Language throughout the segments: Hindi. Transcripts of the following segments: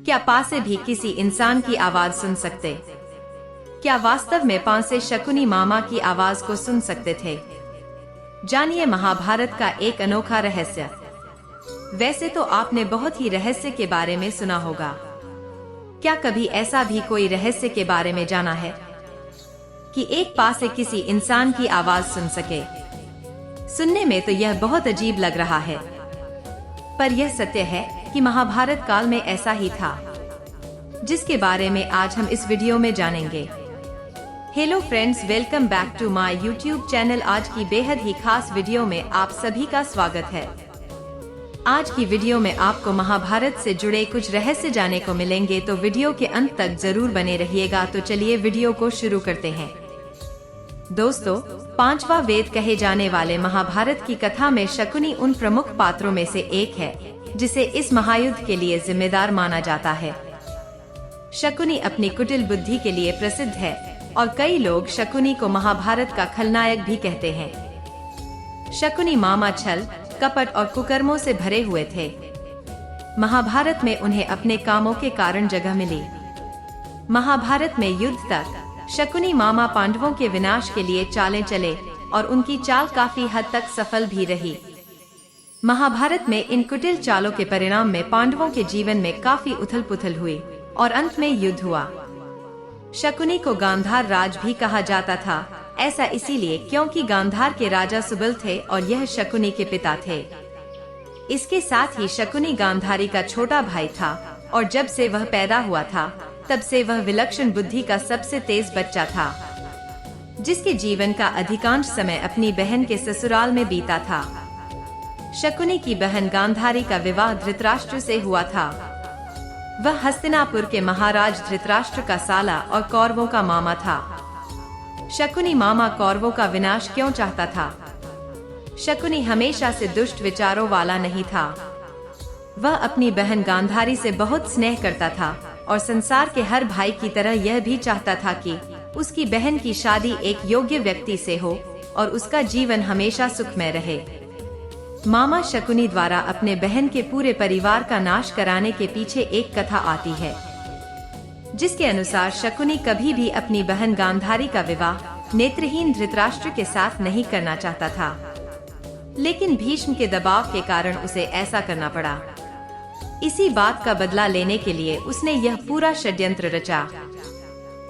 क्या पासे भी किसी इंसान की आवाज सुन सकते? क्या वास्तव में पासे शकुनी मामा की आवाज को सुन सकते थे? जानिए महाभारत का एक अनोखा रहस्य। वैसे तो आपने बहुत ही रहस्य के बारे में सुना होगा। क्या कभी ऐसा भी कोई रहस्य के बारे में जाना है कि एक पासे किसी इंसान की आवाज सुन सके? सुनने में तो यह बहुत अजीब लग रहा है, पर यह सत्य है कि महाभारत काल में ऐसा ही था, जिसके बारे में आज हम इस वीडियो में जानेंगे। Hello friends, welcome back to my YouTube channel. आज की बेहद ही खास वीडियो में आप सभी का स्वागत है। आज की वीडियो में आपको महाभारत से जुड़े कुछ रहस्य जानने को मिलेंगे, तो वीडियो के अंत तक जरूर बने रहिएगा। तो चलिए वीडियो को शुरू करते हैं। दोस्तों, पांचवा वेद कहे जाने वाले महाभारत की कथा में शकुनी उन प्रमुख पात्रों में से एक है, जिसे इस महायुद्ध के लिए जिम्मेदार माना जाता है। शकुनी अपनी कुटिल बुद्धि के लिए प्रसिद्ध है और कई लोग शकुनी को महाभारत का खलनायक भी कहते हैं। शकुनी मामा छल, कपट और कुकर्मों से भरे हुए थे। महाभारत में उन्हें अपने कामों के कारण जगह मिली। महाभारत में युद्ध तक शकुनी मामा पांडवों के विनाश के लिए चालें चले और उनकी चाल काफी हद तक सफल भी रही। महाभारत में इन कुटिल चालों के परिणाम में पांडवों के जीवन में काफी उथल पुथल हुई और अंत में युद्ध हुआ। शकुनी को गांधार राज भी कहा जाता था। ऐसा इसीलिए क्योंकि गांधार के राजा सुबल थे और यह शकुनी के पिता थे। इसके साथ ही शकुनी गांधारी का छोटा भाई था और जब से वह पैदा हुआ था तब से वह विलक्षण बुद्धि का सबसे तेज बच्चा था, जिसके जीवन का अधिकांश समय अपनी बहन के ससुराल में बीता था। शकुनी की बहन गांधारी का विवाह धृतराष्ट्र से हुआ था। वह हस्तिनापुर के महाराज धृतराष्ट्र का साला और कौरवों का मामा था। शकुनी मामा कौरवों का विनाश क्यों चाहता था? शकुनी हमेशा से दुष्ट विचारों वाला नहीं था। वह अपनी बहन गांधारी से बहुत स्नेह करता था और संसार के हर भाई की तरह यह भी चाहता था कि उसकी बहन की शादी एक योग्य व्यक्ति से हो और उसका जीवन हमेशा सुखमय रहे। मामा शकुनी द्वारा अपने बहन के पूरे परिवार का नाश कराने के पीछे एक कथा आती है, जिसके अनुसार शकुनी कभी भी अपनी बहन गांधारी का विवाह नेत्रहीन धृतराष्ट्र के साथ नहीं करना चाहता था, लेकिन भीष्म के दबाव के कारण उसे ऐसा करना पड़ा। इसी बात का बदला लेने के लिए उसने यह पूरा षड्यंत्र रचा।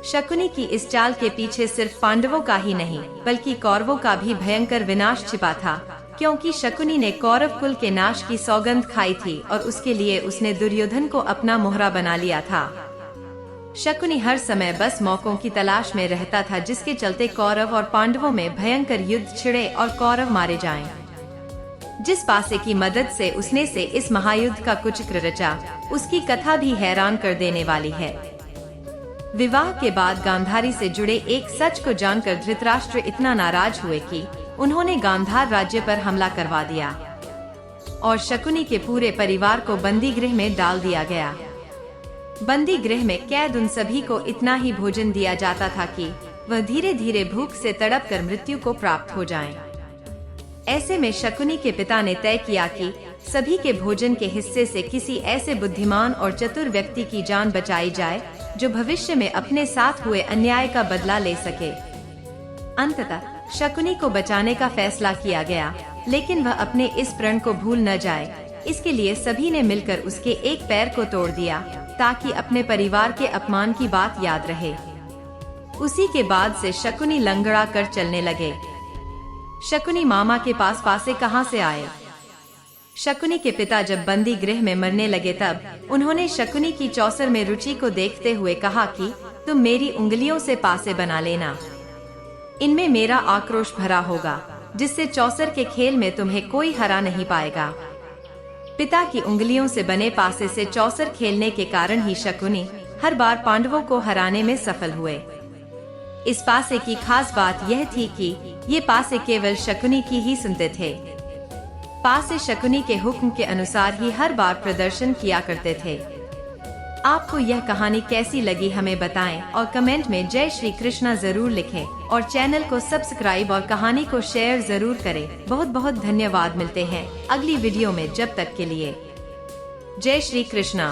शकुनी की इस चाल के पीछे सिर्फ पांडवों का ही नहीं बल्कि कौरवों का भी भयंकर विनाश छिपा था, क्योंकि शकुनी ने कौरव कुल के नाश की सौगंध खाई थी और उसके लिए उसने दुर्योधन को अपना मोहरा बना लिया था। शकुनी हर समय बस मौकों की तलाश में रहता था, जिसके चलते कौरव और पांडवों में भयंकर युद्ध छिड़े और कौरव मारे जाएं। जिस पासे की मदद से उसने इस महायुद्ध का कुचक्र रचा, उसकी कथा भी हैरान कर देने वाली है। विवाह के बाद गांधारी से जुड़े एक सच को जानकर धृतराष्ट्र इतना नाराज हुए कि उन्होंने गांधार राज्य पर हमला करवा दिया और शकुनी के पूरे परिवार को बंदी गृह में डाल दिया गया। बंदी गृह में कैद उन सभी को इतना ही भोजन दिया जाता था कि वह धीरे धीरे भूख से तड़प कर मृत्यु को प्राप्त हो जाएं। ऐसे में शकुनी के पिता ने तय किया कि सभी के भोजन के हिस्से से किसी ऐसे बुद्धिमान और चतुर व्यक्ति की जान बचाई जाए जो भविष्य में अपने साथ हुए अन्याय का बदला ले सके। अंततः शकुनी को बचाने का फैसला किया गया, लेकिन वह अपने इस प्रण को भूल न जाए। इसके लिए सभी ने मिलकर उसके एक पैर को तोड़ दिया ताकि अपने परिवार के अपमान की बात याद रहे। उसी के बाद से शकुनी लंगड़ा कर चलने लगे। शकुनी मामा के पास पासे कहाँ से आए? शकुनी के पिता जब बंदी गृह में मरने लगे तब उन्होंने शकुनी की चौसर में रुचि को देखते हुए कहा कि तुम मेरी उंगलियों से पासे बना लेना, इनमें मेरा आक्रोश भरा होगा, जिससे चौसर के खेल में तुम्हें कोई हरा नहीं पाएगा। पिता की उंगलियों से बने पासे से चौसर खेलने के कारण ही शकुनी हर बार पांडवों को हराने में सफल हुए। इस पासे की खास बात यह थी कि ये पासे केवल शकुनी की ही सुनते थे। पासे शकुनी के हुक्म के अनुसार ही हर बार प्रदर्शन किया करते थे। आपको यह कहानी कैसी लगी हमें बताएं और कमेंट में जय श्री कृष्णा जरूर लिखें और चैनल को सब्सक्राइब और कहानी को शेयर जरूर करें। बहुत बहुत धन्यवाद। मिलते हैं अगली वीडियो में, जब तक के लिए जय श्री कृष्णा।